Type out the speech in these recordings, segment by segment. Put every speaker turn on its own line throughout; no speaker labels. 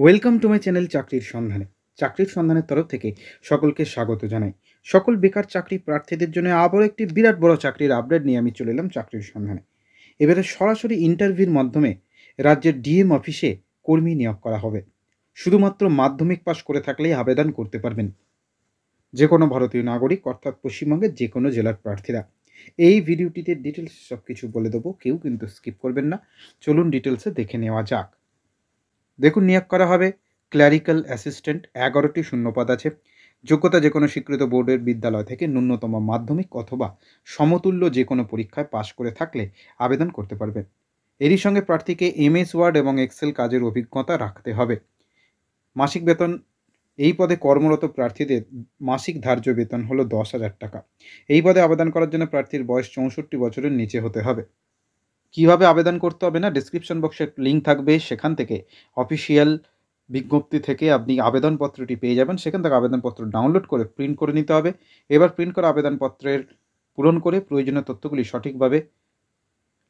Welcome to my channel চাকরির সন্ধানের তরফ থেকে সকলকে স্বাগত জানাই। সকল বেকার চাকরি প্রার্থীদের জন্য আবারও একটি বিরাট বড় চাকরির আপডেট নিয়ে আমি চলে এলাম চাকরির সন্ধানে। এবারে সরাসরি ইন্টারভিউর মাধ্যমে রাজ্যের ডিএম অফিসে কর্মী নিয়োগ করা হবে। শুধুমাত্র মাধ্যমিক পাশ করে থাকলেই আবেদন করতে পারবেন যে কোনো ভারতীয় নাগরিক, অর্থাৎ পশ্চিমবঙ্গের যে কোনো জেলার প্রার্থীরা। এই ভিডিওটিতে ডিটেলস সব কিছু বলে দেবো, কেউ কিন্তু স্কিপ করবেন না। চলুন ডিটেলসে দেখে নেওয়া যাক। দেখুন, নিয়োগ করা হবে ক্ল্যারিক্যাল অ্যাসিস্ট্যান্ট। 11টি শূন্যপদ আছে। যোগ্যতা যে কোনো স্বীকৃত বোর্ডের বিদ্যালয় থেকে ন্যূনতম মাধ্যমিক অথবা সমতুল্য যে কোনো পরীক্ষায় পাশ করে থাকলে আবেদন করতে পারবেন। এরই সঙ্গে প্রার্থীকে এমএস ওয়ার্ড এবং এক্সেল কাজের অভিজ্ঞতা রাখতে হবে। মাসিক বেতন, এই পদে কর্মরত প্রার্থীদের মাসিক ধার্য বেতন হলো 10,000 টাকা। এই পদে আবেদন করার জন্য প্রার্থীর বয়স 64 বছরের নিচে হতে হবে। কিভাবে আবেদন করতে হবে না, ডেসক্রিপশন বক্সে লিঙ্ক থাকবে, সেখান থেকে অফিসিয়াল বিজ্ঞপ্তি থেকে আপনি আবেদনপত্রটি পেয়ে যাবেন। সেখান থেকে আবেদনপত্র ডাউনলোড করে প্রিন্ট করে নিতে হবে। এবার প্রিন্ট করা আবেদনপত্রের পূরণ করে প্রয়োজনীয় তথ্যগুলি সঠিকভাবে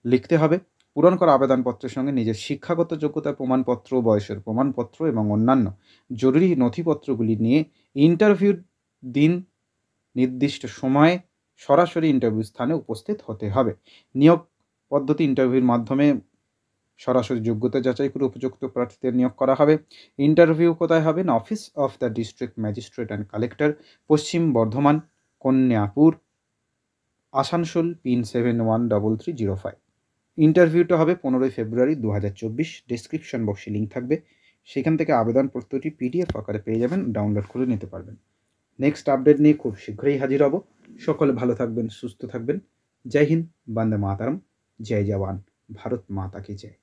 লিখতে হবে। পূরণ করা আবেদনপত্রের সঙ্গে নিজের শিক্ষাগত যোগ্যতার প্রমাণপত্র, বয়সের প্রমাণপত্র এবং অন্যান্য জরুরি নথিপত্রগুলি নিয়ে ইন্টারভিউর দিন নির্দিষ্ট সময়ে সরাসরি ইন্টারভিউ স্থানে উপস্থিত হতে হবে। নিয়োগ পদ্ধতি ইন্টারভিউর মাধ্যমে সরাসরি যোগ্যতা যাচাই করে উপযুক্ত প্রার্থীদের নিয়োগ করা হবে। ইন্টারভিউ কোথায় হবে না, office of the district magistrate and collector, Paschim Bardhaman, Kanyapur, Asansol, pin 713305। ইন্টারভিউটা হবে 15 ফেব্রুয়ারি 2024। ডেসক্রিপশন বক্সে লিঙ্ক থাকবে, সেখান থেকে আবেদনপত্রটি পিডিএফ আকারে পেয়ে যাবেন, ডাউনলোড করে নিতে পারবেন। নেক্সট আপডেট নিয়ে খুব শীঘ্রই হাজির হব। সকলে ভালো থাকবেন, সুস্থ থাকবেন। জয় হিন্দ, বন্দে মাতারম, জয় জওয়ান, ভারত মাতা কি জয়।